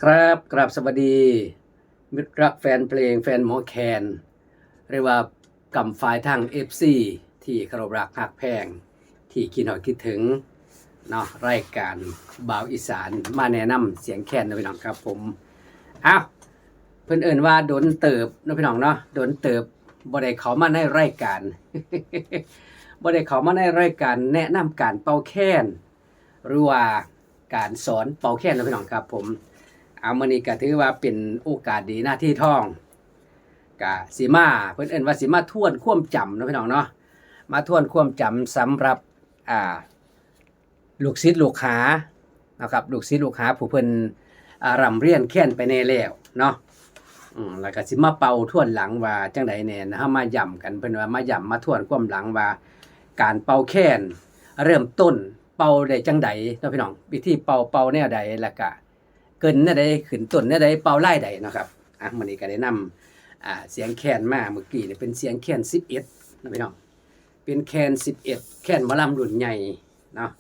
ครับกราบสวัสดีมิตรรักแฟนเพลงแฟนหมอแคนเรียกว่ากำฝ่ายทาง FC ที่เคารพรักหักแพงที่คิดหอดคิดถึงเนาะรายการบ่าวอีสานมาแนะนำเสียงแคนนะพี่น้องครับผมอ้าวเพิ่นเอิ้นว่าโดนเติบนะพี่น้องเนาะโดนเติบบ่ได้เข้ามาในรายการ บ่ได้เข้ามาในรายการแนะนำการเป่าแคนหรือว่าการสอนเป่าแคนนะพี่น้องครับผมเอามื้อนี้ก็ถือว่าเป็นโอกาสดีหน้าที่ทองก็สิมาเพิ่นเอิ้นว่าสิมาทวนความจำเนาะพี่น้องเนาะมาทวนความจำสำหรับลูกศิษย์ลูกหานะครับลูกศิษย์ลูกหาผู้เพิ่นร่ำเรียนแค้นไปแน่แล้วเนาะแล้วก็สิมาเป่าทวนหลังว่าจังไดแน่เฮามาย้ำกันเพิ่นว่ามาย้ำมาทวนความหลังว่าการเป่าแค้นเริ่มต้นเป่าได้จังไดเนาะพี่น้องวิธีเป่าแนวใดแล้วก็เกินแนวใดขึ้นต้นแนวใดเป่าลายใดเนาะครับมื้อนี้ก็ได้นำเสียงแคนมาเมื่อกี้นี่เป็นเสียงแคน11นะพี่น้องเป็นแคน11แคนหมอลำรุ่นใหญ่เนาะ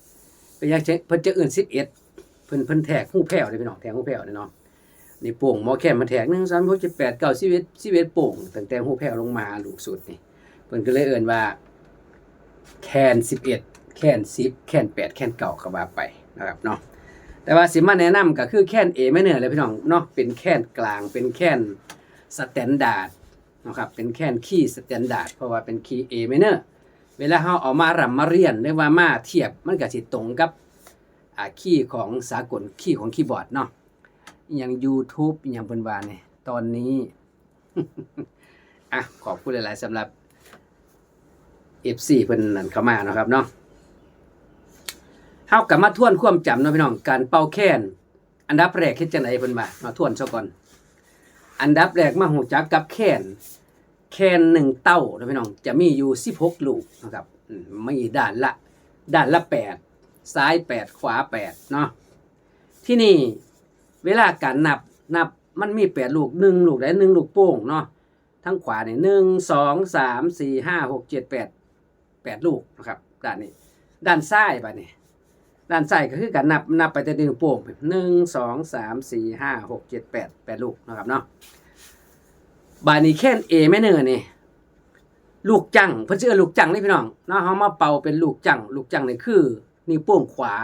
เป็นยังเพิ่นจะเอิ้น11เพิ่นแทกหูแผ่วเด้พี่น้องแทกหูแผ่วเนาะนี่โป่งหมอแคนมันแทก1 3 6 7 8 9 11โป่งตั้งแต่หูแผ่วลงมาลูกสุดนี่เพิ่นก็เลยเอิ้นว่าแคน11แคน10แคน8แคน9ก็ว่าไปนะครับเนาะแต่ว่าสิมาแนะนำก็คือแคนA minorเลยพี่น้องเนาะเป็นแคนกลางเป็นแคนสแตนดาร์ดนะครับเป็นแคนคีย์สแตนดาร์ดเพราะว่าเป็นคีย์ A minor เวลาเฮาเอามารำมาเรียนหรือว่ามาเทียบมันก็สิตรงกับคีย์ของสากลคีย์ของคีย์บอร์ดเนาะอย่าง YouTube อย่างเพิ่นว่าเนี่ยตอนนี้ ขอบคุณหลายๆสำหรับ FC เพิ่นนั่นเข้ามาเนาะครับเนาะเฮากลับมาทวนความจำเนาะพี่น้องการเป่าแคนอันดับแรกเฮ็ดจังไดเพิ่นว่ามาทวนซะก่อนอันดับแรกมาฮู้จักกับแคน1เต้าเนาะพี่น้องจะมีอยู่16ลูกนะครับมีด้านละ8ซ้าย8ขวา8เนาะที่นี่เวลาการนับมันมี8ลูก1ลูกได้1ลูกโป่งเนาะทั้งขวานี่1 2 3 4 5 6 7 8ลูกนะครับด้านนี้ด้านซ้ายบัดนี้ด้านซ้ายก็คือการนับไปแต่ลูกโป่ง1 2 3 4 5 6 7 8ลูกนะครับเนาะบาดนี้แค่น A minor นี่ลูกจังเพิ่นสิเอิ้นลูกจังนี่พี่น้องเนาะเฮามาเป่าเป็นลูกจังนี่คือนิ้วโป้งขวา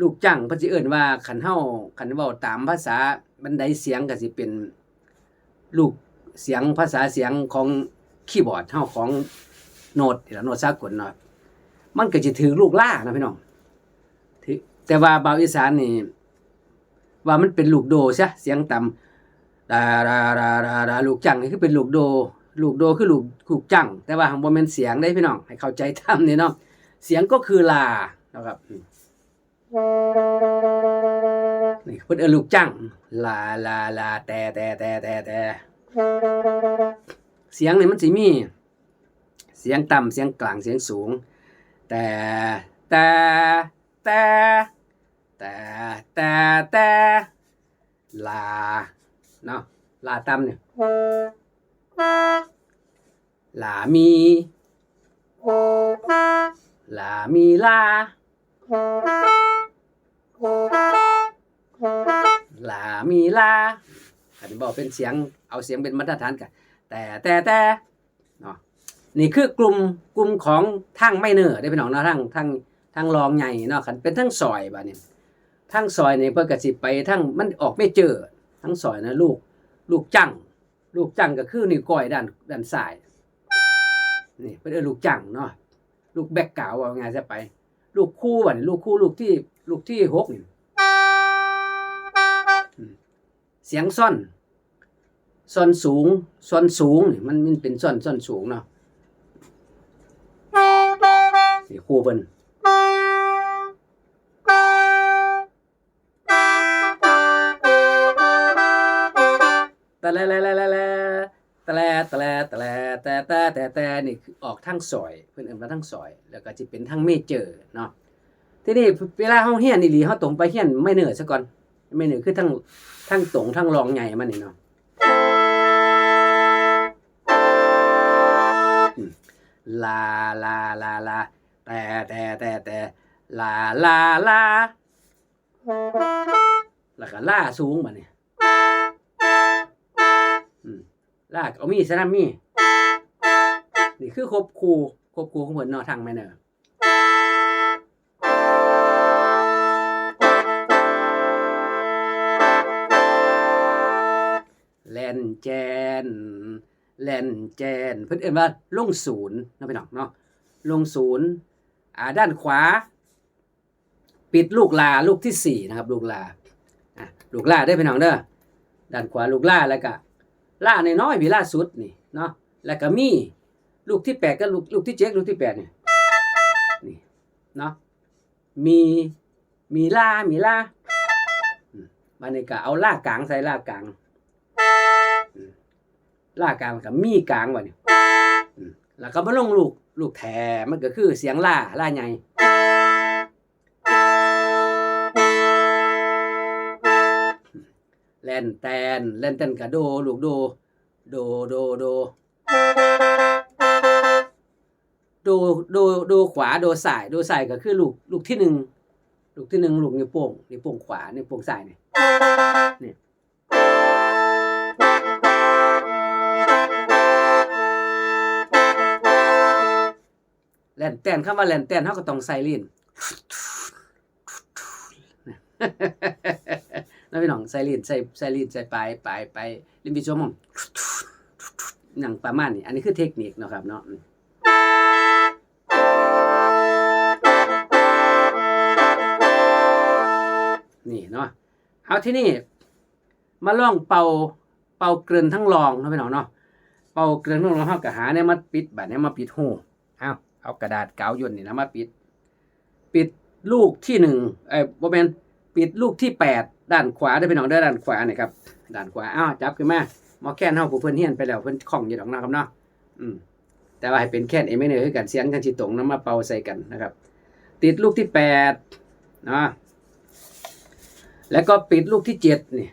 ลูกจังเพิ่นสิเอิ้นว่าคันเว้าตามภาษาบันไดเสียงก็สิเป็นลูกเสียงภาษาเสียงของคีย์บอร์ดเฮาของโน้ตนี่ล่ะโน้ตสากลเนาะมันก็สิถือลูกล่านะพี่น้องแต่ว่าบ่าวอีสานนี่ว่ามันเป็นลูกโดซะเสียงต่ำดาลูกจังนี่คือเป็นลูกโดคือลูกจังแต่ว่าบ่แม่นเสียงได้พี่น้องให้เข้าใจตามนี่เนาะเสียงก็คือลานะครับนี่เพิ่นเอิ้นลูกจังลาแต่เสียงนี่มันสิมีเสียงต่ำเสียงกลางเสียงสูงแต่ลาเนาะลาต่ำเนี่ยลามีลาอันนี้บอกเป็นเสียงเอาเสียงเป็นมาตรฐานกันแต่เนาะนี่คือกลุ่มของทางไมเนอร์ได้พี่น้องเนาะทางรองใหญ่เนาะคันเป็นทั้งซอยบัดนี้ทั้งซอยนี่เพิ่นก็สิไปทั้งมันออกไม่เจอทั้งซอยนะลูกจังก็คือนิ้วก้อยด้านซ้ายนี่เพิ่นเอิ้นลูกจังเนาะลูกแบ็คกราวด์ว่าไงซะไปลูกคู่บัดนี้ลูกที่6นี่เสียงซ่อนสูงนี่มันเป็นซ่อนสูงเนาะนี่คู่เพิ่นแต่นี่คือออกทางซอยเพิ่นเอิ้นว่าทางซอยแล้วก็สิเป็นทางเมเจอร์เนาะทีนี้เวลาเฮาเรียนอีหลีเฮาตรงไปเรียนไมเนอร์ซะก่อนไมเนอร์คือทางตรงทางรองใหญ่มันนี่เนาะลาแต่ลา แล้วก็ล่าสูงบัดนี้ล่าเอามีสนามมีนี่คือครบคู่ของเพิ่นเนาะทางแมเนอร์แล่นแจนเพิ่นเอิ้นว่าลงศูนย์เนาะพี่น้องเนาะลงศูนย์ด้านขวาปิดลูกลาลูกที่4นะครับลูกลาลูกลาได้พี่น้องเด้อด้านขวาลูกลาแล้วก็ลาน้อยๆพี่ลาสุดนี่เนาะแล้วก็มีลูกที่8กับลูกที่7ลูกที่8นี่เนาะมีลาบัดนี้ก็เอาลากลางใส่ลากลางกับมีกลางบัดนี้แล้วก็มาลงลูกแถมันก็คือเสียงลาใหญ่แล่นแตนกับโดลูกโดขวาโดซ้ายก็คือลูกที่1ลูกนิ้วโป้งขวานิ้วโป้งซ้ายนี่แล่นแตนคำว่าแล่นแตนเฮาก็ต้องใส่ลิ้นแล้วพี่น้องใส่ลิ้นใส่ปลายลิ้นพี่ชมหนังประมาณนี้อันนี้คือเทคนิคเนาะครับเนาะนี่เนาะเอาที่นี่มาลองเป่าเกลือนทั้งรองเนาะพี่น้องเนาะเป่าเกลือนทั้งรองเฮาก็หาเนี่ยมาปิดบัดนี้มาปิดหูเอากระดาษกาวย่นนี่นะมาปิดลูกที่1บ่แม่นปิดลูกที่8ด้านขวาได้พี่น้องด้านขวานี่ครับด้านขวาจับขึ้นมาหมอแคนเฮาผู้เพิ่นเฮียนไปแล้วเพิ่นคล่องอยู่ดอกนะครับเนาะแต่ว่าให้เป็นแคนเมเนอร์คือกันเสียงกันสิตรงนำมาเป่าใส่กันนะครับติดลูกที่8เนาะแล้วก็ปิดลูกที่7นี่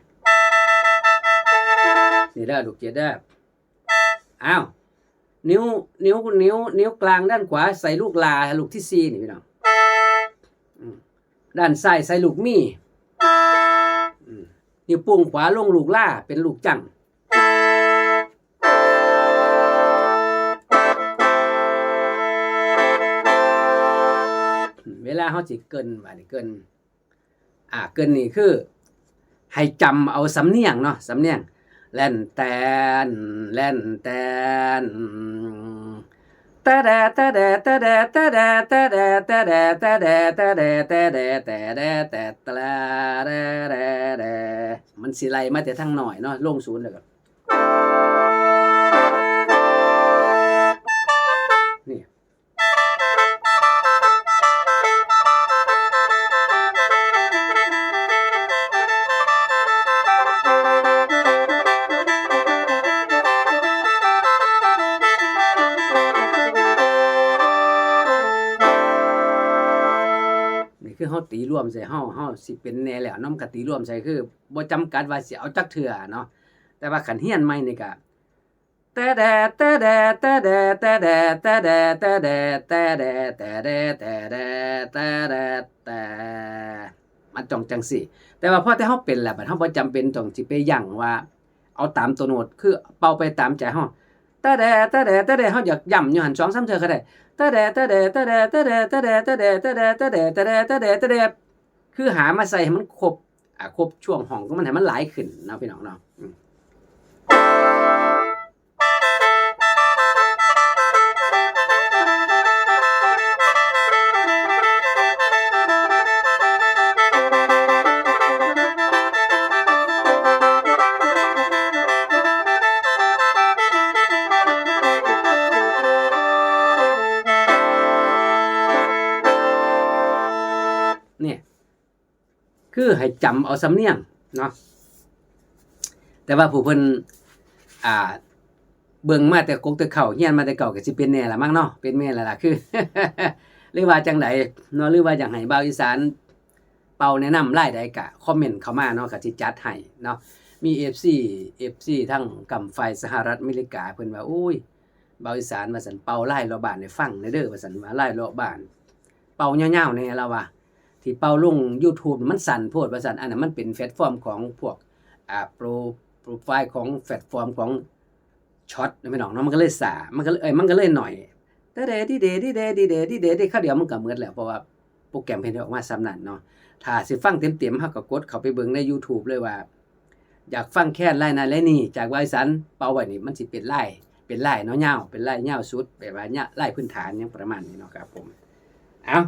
ได้ลูก7ได้นิ้วกลางด้านขวาใส่ลูกลาลูกที่4นี่พี่น้องด้านซ้ายใส่ลูกมีนิ้วโป้งขวาลงลูกล่าเป็นลูกจังเวลาเฮาสิเกินว่านี่เกินนี่คือให้จำเอาสำเนียงเนาะสำเนียงแล่นแตนตะแดตะแดตะแดตะแดตะแดตะแดตะแดตะแดตะแดตะแดตะตะแดมันสิไล่มาแต่ทางหน่อยเนาะลงศูนย์แล้วก็นี่คือเฮาตีรวมใส่เฮาสิเป็นแน่แล้วนำก็ตีรวมใส่คือบ่จำกัดว่าสิเอาจักเทื่อเนาะแต่ว่าคันเฮียนใหม่นี่ก็ตะแดตะแดตะแดตะแดตะแดตะแดตะแดตะแดตะแดตะแดตะมันต้องจังซี่แต่ว่าพอแต่เฮาเป็นแล้วบัดเฮาบ่จำเป็นต้องสิไปยั้งว่าเอาตามตัวโน้ตคือเป่าไปตามใจเฮาตะแดตะแดตะแดเฮาอยากย้ำอยู่หั่น 2-3 เทื่อก็ได้ตะแดตะแดตะแดตะแดตะแดตะแดตะแดตะแดตะแดตะแดตะแดคือหามาใส่ให้มันครบช่วงห้องของมันให้มันหลายขึ้นเนาะพี่น้องเนาะเนี่ยคือให้จำเอาสำเนียงเนาะแต่ว่าผู้เพิ่นเบิ่งมาแต่กกแต่เข่าเฮียนมาแต่เก่าก็สิเป็นแน่ล่ะมั้งเนาะเป็นแม่ล่ะคือ หรือว่าจังไดเนาะหรือว่าอยากให้บ่าวอีสานเป่าแนะนำรายใดก็คอมเมนต์เข้ามาเนาะก็สิจัดให้เนาะมี FC ทั้งกำไฟสหรัฐอเมริกาเพิ่นว่าโอ้ยบ่าวอีสานว่าซั่นเป่าลายรอบบ้านให้ฟังเด้อว่าซั่นว่าลายรอบบ้านเป่ายาวๆแน่แล้วว่า ที่เป่าลง YouTube มันสั่นโพดว่าซั่นอันนั้นมันเป็นแพลตฟอร์มของพวกโปรไฟล์ของแพลตฟอร์มของช็อตนะพี่น้องเนาะมันก็เลยสามันก็เลยหน่อยแต่เดที่เดที่เดที่เดที่เดที่ข้าวเดียวมันก็หมดแล้วเพราะว่าโปรแกรมเพิ่นออกมาส่ำนั้นเนาะถ้าสิฟังเต็มๆเฮาก็กดเข้าไปเบิ่งใน YouTube เลยว่าอยากฟังแค่ลายนั้นลายนี้จากว่าอีสานเป่าไว้นี่มันสิเป็นลายเนาะยาวเป็นลายยาวสุดแบบว่าลายพื้นฐานหยังประมาณนี้เนาะครับผมเอา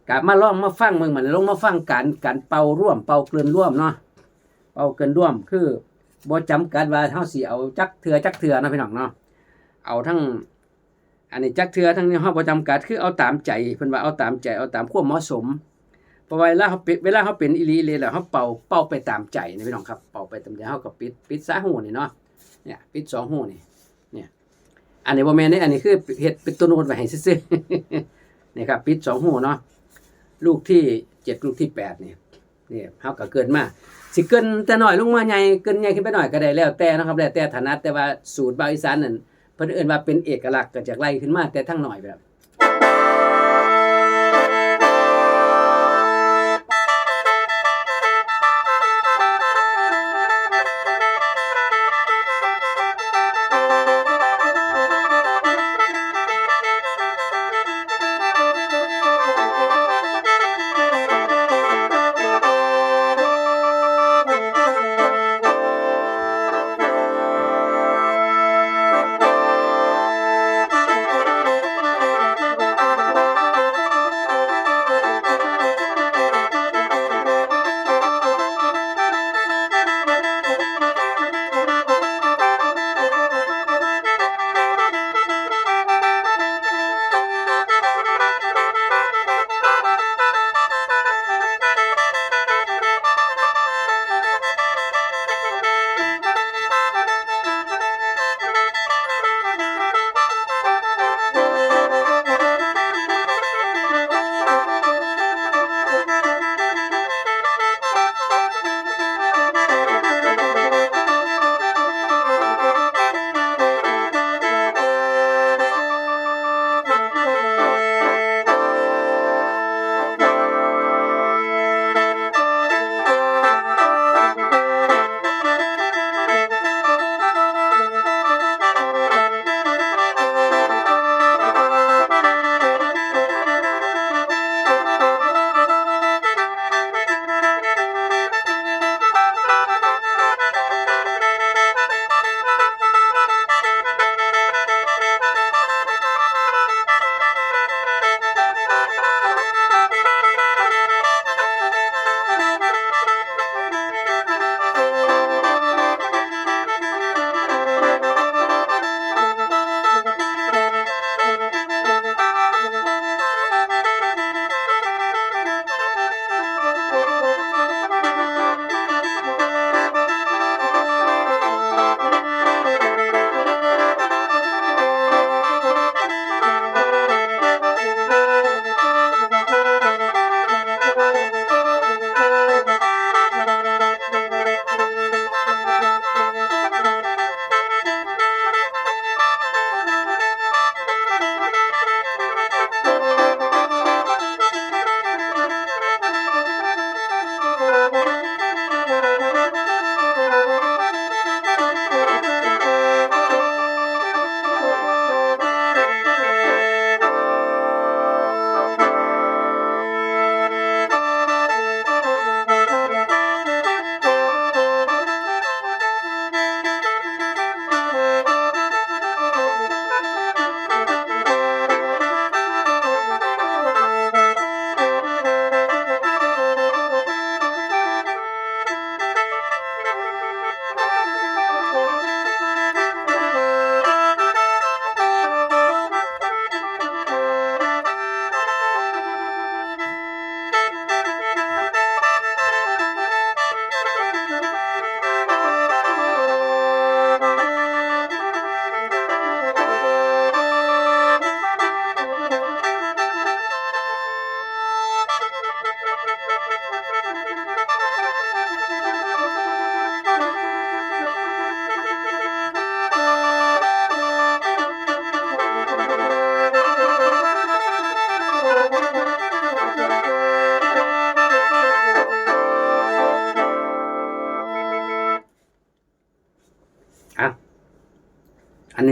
กลับมาลองมาฟังเบิ่งมันลงมาฟังการเป่าร่วมเป่าเกินร่วมเนาะเป่าเกินร่วมคือบ่จำกัดว่าเฮาสิเอาจักเทื่อเนาะพี่น้องเนาะเอาทั้งอันนี้จักเทื่อทั้งนี้เฮาบ่จำกัดคือเอาตามใจเพิ่นว่าเอาตามใจเอาตามความเหมาะสมเพราะว่าเวลาเฮาเป็นอีหลีเลยแล้วเฮาเป่าไปตามใจนะพี่น้องครับเป่าไปตามใจเฮาก็ปิดซะหูนี่เนาะเนี่ยปิด2หูนี่เนี่ยอันนี้บ่แม่นนี่อันนี้คือเฮ็ดเป็นตัวโน้ตไว้ให้ซื่อๆนี่ครับปิด2หูเนาะลูกที่7ลูกที่8นี่เฮาก็เกินมาสิเกินแต่น้อยลงมาใหญ่เกินใหญ่ขึ้นไปหน่อยก็ได้แล้วแต่นะครับแล้วแต่ถนัดแต่ว่าสูตรบาวอีสานนั่นเพิ่นเอิ้นว่าเป็นเอกลักษณ์ก็จะไล่ขึ้นมาแต่ทั้งน้อยแบบ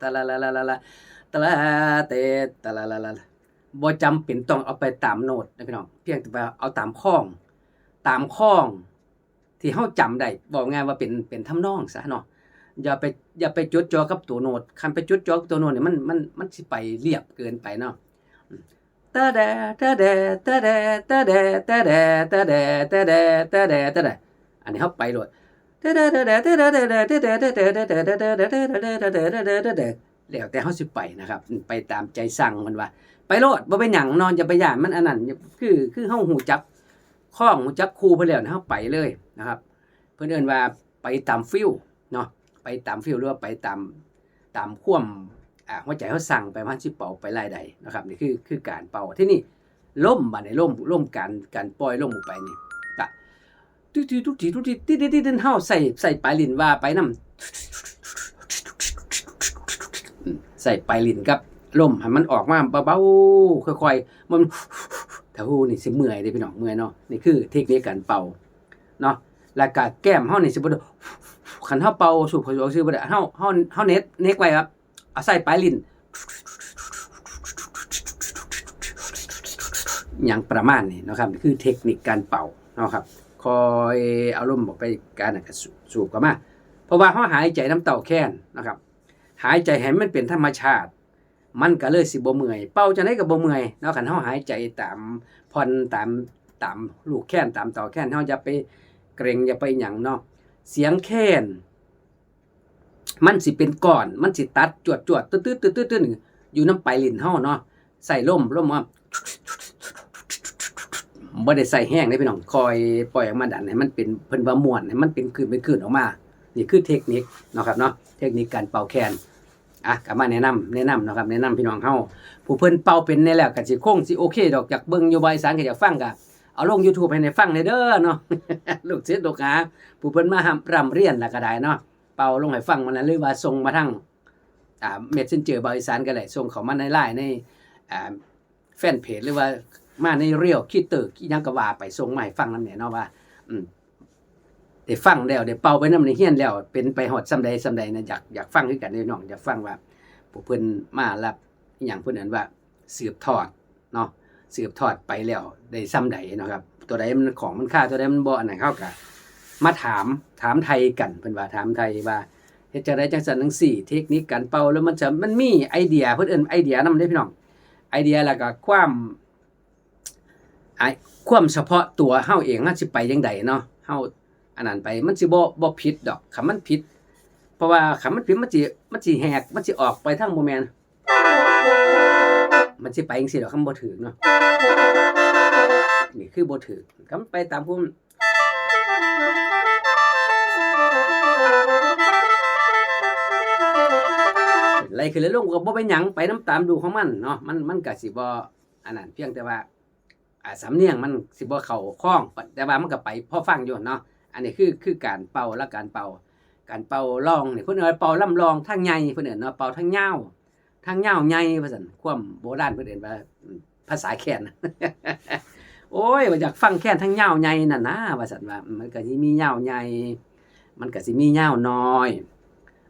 ตะละละละละละตะละเตตะละละละบ่จำเป็นต้องเอาไปตามโน้ตนะพี่น้องเพียงแต่ว่าเอาตามคล้องที่เฮาจำได้บอกง่ายว่าเป็นทำนองซะเนาะอย่าไปจดจ่อกับตัวโน้ตคันไปจดจ่อกับตัวโน้ตเนี่ยมันสิไปเรียบเกินไปเนาะตะแดตะแดตะแดตะแดตะแดตะแดตะแดตะแดตะแดอันนี้เฮาไปโลดแล้วแต่เฮาสิไปนะครับไปตามใจสั่งมันว่าไปโลดบ่เป็นหยังนอนอย่าไปย้านมันอันนั้นคือเฮาฮู้จักข้องฮู้จักครูเพิ่นแล้วเฮาไปเลยนะครับเพิ่นเอิ้นว่าไปตามฟีลเนาะไปตามฟีลหรือว่าไปตามความหัวใจเฮาสั่งไปมันสิเป่าไปลายใดนะครับนี่คือการเป่าที่นี่ล่มบัดนี้ล่มการปล่อยลมออกไปนี่ตะทุกทีติเฮาใส่ปลายลิ้นว่าไปนำใส่ปลายลิ้นกับลมให้มันออกมาเบาๆค่อยๆมันถ้าฮู้นี่สิเมื่อยเด้พี่น้องเมื่อยเนาะนี่คือเทคนิคการเป่าเนาะแล้วก็แก้มเฮานี่สิบ่คันเฮาเป่าสูบเข้าซื่อบ่ได้เฮาเน็ตไว้ครับเอาใส่ปลายลิ้นอย่างประมาณนี้นะครับนี่คือเทคนิคการเป่าเนาะครับคอยเอาลมออกไปการก็สูบเข้ามาเพราะว่าเฮาหายใจน้ำเต้าแค้นนะครับหายใจให้มันเป็นธรรมชาติมันก็เลยสิบ่เมื่อยเป่าจังได๋ก็บ่เมื่อยเนาะคันเฮาหายใจตามผ่อนตามลูกแค้นตามเต้าแค้นเฮาอย่าไปเกร็งอย่าไปหยังเนาะเสียงแค้นมันสิเป็นก้อนมันสิตัดจวดๆตืดๆๆๆอยู่น้ำปลายลิ้นเฮาเนาะใส่ลมว่าบ่ได้ใส่แห้งเด้พี่น้องคอยปล่อยออกมาดันให้มันเป็นเพิ่นว่าม่วนให้มันเป็นคลื่นออกมานี่คือเทคนิคเนาะครับเนาะเทคนิคการเป่าแคนก็มาแนะนำเนาะครับแนะนำพี่น้องเฮาผู้เพิ่นเป่าเป็นแน่แล้วก็สิคงสิโอเคดอกจากเบิ่งอยู่บ่อีสานก็อยากฟังก็เอาลง YouTube ให้ได้ฟังเด้อเนาะ ลูกศิษย์ลูกหาผู้เพิ่นมาร่ำเรียนแล้วก็ได้เนาะเป่าลงให้ฟังมันหรือว่าส่งมาทางMessenger บ่อีสานก็ได้ส่งเข้ามาใน LINE ในแฟนเพจหรือว่ามาในเรียวคิดตึกอีหยังก็ว่าไปส่งมาให้ฟังนำแหน่เนาะว่าได้ฟังแล้วได้เป่าไปนำในเฮียนแล้วเป็นไปฮอดส่ำใดนะอยากฟังคือกันเด้น้องอยากฟังว่าผู้เพิ่นมารับอีหยังเพิ่นเอิ้นว่าสืบทอดเนาะสืบทอดไปแล้วได้ส่ำใดเนาะครับตัวใดมันของมันค่าตัวใดมันบ่อันไหนเฮาก็มาถามไทยกันเพิ่นว่าถามไทยว่าเฮ็ดจังได๋จังซั่นจังซี่เทคนิคการเป่าแล้วมันมีไอเดียเพิ่นเอิ้นไอเดียนำเด้พี่น้องไอเดียแล้วก็ความเฉพาะตัวเฮาเองมันสิไปจังไดเนาะเฮาอันนั้นไปมันสิบ่ผิดดอกคันมันผิดเพราะว่าคันมันผิดมันสิแหกมันสิออกไปทางบ่แม่นมันสิไปจังซี่ดอกคันบ่ถูกเนาะนี่คือบ่ถูกคันไปตามพุ่มไล่ขึ้นเลยลงก็บ่เป็นหยังไปนำตามดูของมันเนาะมันก็สิบ่อันนั้นเพียงแต่ว่าสำเนียงมันสิบ่เข้าคล่องแต่ว่ามันก็ไปพอฟังอยู่เนาะอันนี้คือการเป่าและการเป่าร้องนี่เพิ่นเอิ้นเป่าลำลองทางใหญ่เพิ่นเอิ้นเนาะเป่าทางยาวใหญ่ว่าซั่นความโบราณเพิ่นเอิ้นว่าภาษาแคนโอ้ยว่าอยากฟังแคนทางยาวใหญ่นั่นนะว่าซั่นว่ามันก็สิมียาวใหญ่มันก็สิมียาวน้อย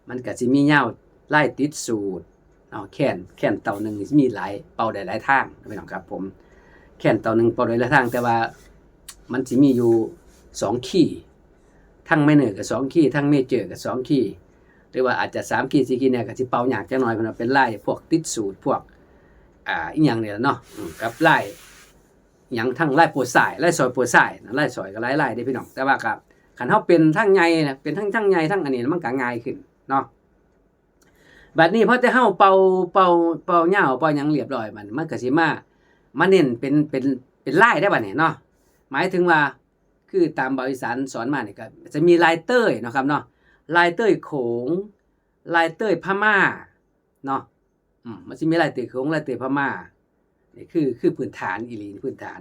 มันก็สิมียาวไล่ติดสูตรเนาะแคนเต่านึงสิมีหลายเป่าได้หลายทางพี่น้องครับผมแคนเต่านึงเป่าได้หลายทางแต่ว่ามันสิมีอยู่2คีย์ทั้งไมเนอร์ก็2คีย์ทั้งเมเจอร์ก็2คีย์หรือว่าอาจจะ3คีย์4คีย์เนี่ยก็สิเป่ายากจักหน่อยเพิ่นว่าเป็นลายพวกติดสูตรพวกอีหยังนี่ล่ะเนาะกับลายหยังทั้งลายโปรไซล์ลายซอยโปรไซล์ลายซอยก็หลายๆเด้พี่น้องแต่ว่าครับคันเฮาเป็นทั้งใหญ่เป็นทั้งใหญ่ทั้งอันนี้มันก็ง่ายขึ้นเนาะบัดนี้พอแต่เฮาเป่ายาวเป่าหยังเรียบร้อยมันก็สิมาเน้นเป็นลายได้บัดนี้เนาะหมายถึงว่าคือตามบริษัทสอนมานี่ก็จะมีลายเต้ยเนาะครับเนาะลายเต้ยโขงลายเต้ยพม่าเนาะมันสิมีลายเต้ยโขงลายเต้ยพม่านี่คือพื้นฐานอีหลีพื้นฐาน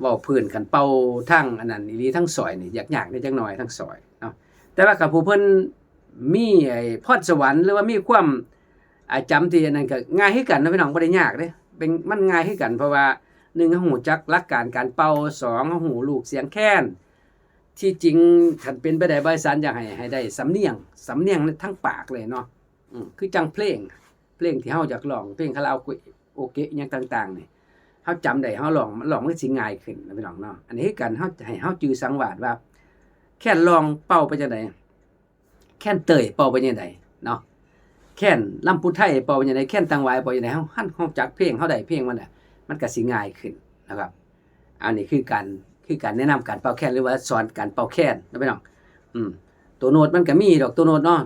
เว้าพื้นกันเป่าทั้งอันนั้นอีหลีทั้งซอยนี่ยากๆได้จักหน่อยทั้งซอยเนาะแต่ว่ากับผู้เพิ่นมีไอ้พรสวรรค์หรือว่ามีความจำที่อันนั้นก็ง่ายคือกันนะพี่น้องบ่ได้ยากเด้เป็นมันง่ายคือกันเพราะว่า1เฮาฮู้จักหลักการเป่า2เฮาฮู้ลูกเสียงแคนที่จริงคันเป็นไปได้บ่อีสานอยากให้ได้สำเนียงทั้งปากเลยเนาะคือจังเพลงที่เฮาอยากร้องเพลงคาราโอเกะอิหยังต่างๆนี่เฮาจำได้เฮาร้องมันก็สิง่ายขึ้นนะพี่น้องเนาะอันนี้คือกันเฮาให้เฮาจือสังวาสว่าแค่นร้องเป่าไปจังได๋แค่นเตยเป่าไปจังได๋เนาะแค่นลำพูไทยเป่าไปจังได๋แค่นตังหวายเป่าจังได๋เฮาจักเพลงเฮาได้เพลงมันน่ะมันก็สิง่ายขึ้นนะครับอันนี้คือการแนะนำการเป่าแคนหรือว่าสอนการเป่าแคนนะพี่น้องตัวโน้ตมันก็มีดอกตัวโน้ตเนาะ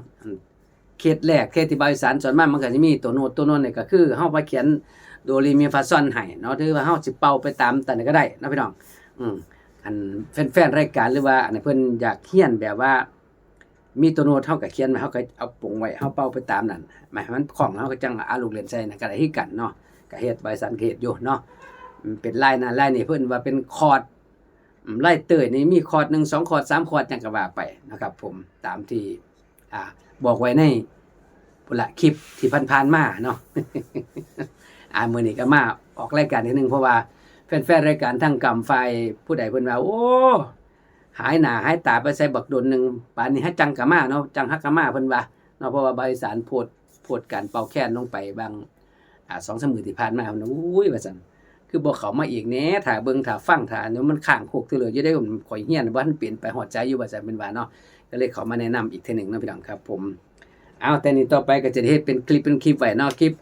เคสแรกเคสที่บริษัทส่วนมากมันก็สิมีตัวโน้ตนี่ก็คือเฮามาเขียนโดเรมีฟาซอนให้เนาะถือว่าเฮาสิเป่าไปตามแต่นั้นก็ได้นะพี่น้องอันแฟนๆรายการหรือว่าอันเพิ่นอยากเขียนแบบว่ามีตัวโน้ตเฮาก็เขียนมาเฮาก็เอาปงไว้เฮาเป่าไปตามนั้นหมายมันคล่องเฮาก็จังเอาลูกเล่นใส่นะก็ได้คือกันเนาะก็เฮ็ดบริษัทเฮ็ดอยู่เนาะเป็นลายนั้นลายนี้เพิ่นว่าเป็นคอร์ดไล่เตยนี่มีคอร์ด1 2คอร์ด3คอร์ดจังก็ว่าไปนะครับผมตามที่บอกไว้ในพุ่นละคลิปที่ผ่านๆมาเนาะ มื้อนี้ก็มาออกรายการนิดนึงเพราะว่าแฟนๆรายการทั้งกำไฟผู้ใดเพิ่นว่าโอ้หายหน้าหายตาไปใส่บักโดนนึงป่านนี้ให้จังกะมาเนาะจังฮักกะมาเพิ่นว่าเนาะเพราะว่าบริษัทโพดการเป่าแคนลงไปบาง2-3 มื้อที่ผ่านมาเพิ่นอุ้ยว่าซั่นคือบ่เข้ามาอีกแหน่ถ้าเบิ่งถ้าฟังถ้าเดี๋ยวมันข้างโคกเทื่อเลยอยู่ได้ข่อยเฮียนบ่ทันเปลี่ยนไปฮอดใจอยู่ว่าซั่นเป็นว่าเนาะก็เลยเข้ามาแนะนำอีกเทื่อนึงเนาะพี่น้องครับผมเอาแต่นี่ต่อไปก็จะได้เฮ็ดเป็นคลิปไว้เนาะคลิป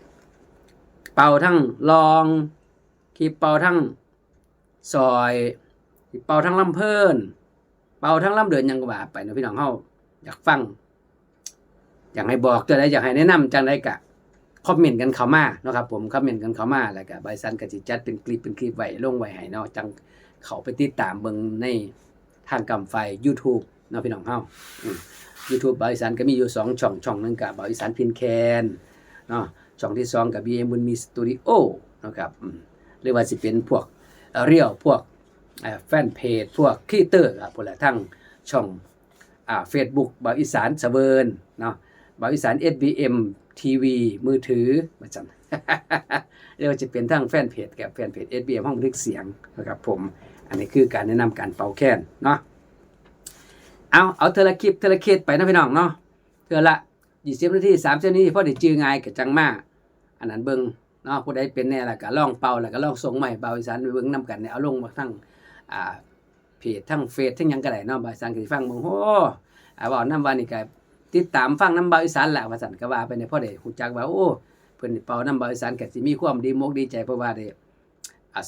เป่าทั้งลองคลิปเป่าทั้งซอยคลิปเป่าทั้งลำเพิ่นเป่าทั้งลำเดือนหยังก็ว่าไปเนาะพี่น้องเฮาอยากฟังอยากให้บอกจังได๋อยากให้แนะนำจังได๋ก็คอมเมนต์กันเข้ามาเนาะครับผมคอมเมนต์กันเข้ามาแล้วก็บริษัทก็สิจัดเป็นคลิปไว้ลงไว้ให้เนาะจังเข้าไปติดตามเบิ่งในทางกำไฟ YouTube เนาะพี่น้องเฮาYouTube บริษัทก็มีอยู่2ช่องนึงก็บริษัทพินแคนเนาะช่องที่2ก็ BM บุญมีสตูดิโอนะครับหรือว่าสิเป็นพวกเรียลพวกแฟนเพจพวกครีเอเตอร์ครับพุ่นละทั้งช่องFacebook บริษัทเสเวิร์นเนาะบริษัท SBM ทีวีมือถือว่าจัง เรียกว่าจะเป็นทั้งแฟนเพจกับแฟนเพจ SBM ห้องบันทึกเสียงนะครับผมอันนี้คือการแนะนำการเป่าแคนเนาะเอาเทอละคลิปเทอละเคสไปนะพี่น้องเนาะเทอละ20 นาที30 นาทีพอได้จื้อง่ายก็จังมาอันนั้นเบิ่งเนาะผู้ใดเป็นแน่ล่ะก็ลองเป่าแล้วก็ลองส่งมาให้เป่าอีสานไปเบิ่งนํกันเนี่ยเอาลงมาทั้งเพจทั้งเฟซทั้งหยังก็ได้เนาะบ่าวอีสานก็สิฟังเบิ่งโหเว้านำว่านี่ก็ติดตามฟังนำบ่าวอีสานแหละว่าซั่นก็ว่าไปเนี่ยพอได้ฮู้จักว่าโอ้เพิ่นเป่านำบ่าวอีสานก็สิมีความดีมกดีใจเพราะว่าได้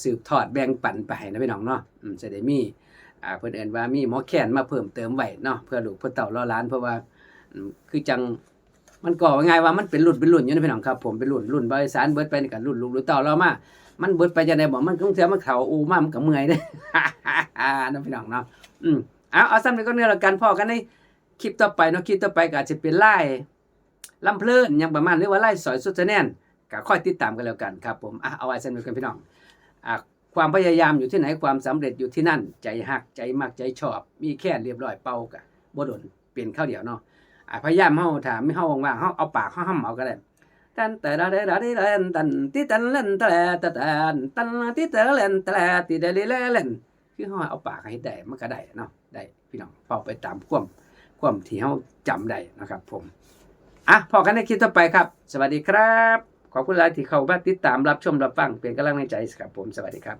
สืบทอดแบ่งปันไปให้นะพี่น้องเนาะจะได้มีเพิ่นเอิ้นว่ามีหมอแคนมาเพิ่มเติมไว้เนาะเพื่อลูกเพื่อเต้ารอหลานเพราะว่าคือจังมันก็ง่ายว่ามันเป็นรุ่นอยู่นะพี่น้องครับผมเป็นรุ่นบ่าวอีสานเบิดไปนี่ก็รุ่นลูกหรือเต้าเรามามันเบิดไปจังได๋บ่มันคงเสียมันเข้าอูมามันก็เมื่อยเด้ นะพี่น้องเนาะเอาซ้ำนี้ก็เนื้อละกันพอกันในคลิปต่อไปเนาะคลิปต่อไปก็อาจจะเป็นไล่ลำเพลินยังประมาณหรือว่าไล่สอยสุดจะแน่นก็ค่อยติดตามกันแล้วกันครับผมเอาไว้ซ้ำนี้กันพี่น้องความพยายามอยู่ที่ไหนความสำเร็จอยู่ที่นั่นใจฮักใจมักใจชอบมีแค่เรียบร้อยเป่ากะบ่โดนเปลี่ยนข้าวเดียวเนาะพยายามเฮาถ้าไม่เฮาว่างๆเฮาเอาปากเฮาห้ำเอาก็ได้ตันแต่ละเดละเดละตันติตันเล่นตะแลตะตันติตะเล่นตะแลติเดลิเล่นคือเฮาเอาปากให้ได้มันก็ได้เนาะได้พี่น้องเป่าไปตามความที่เฮาจำได้นะครับผมพอกันในคลิปต่อไปครับสวัสดีครับขอบคุณหลายที่เข้ามาติดตามรับชมรับฟังเป็นกำลังใจครับผมสวัสดีครับ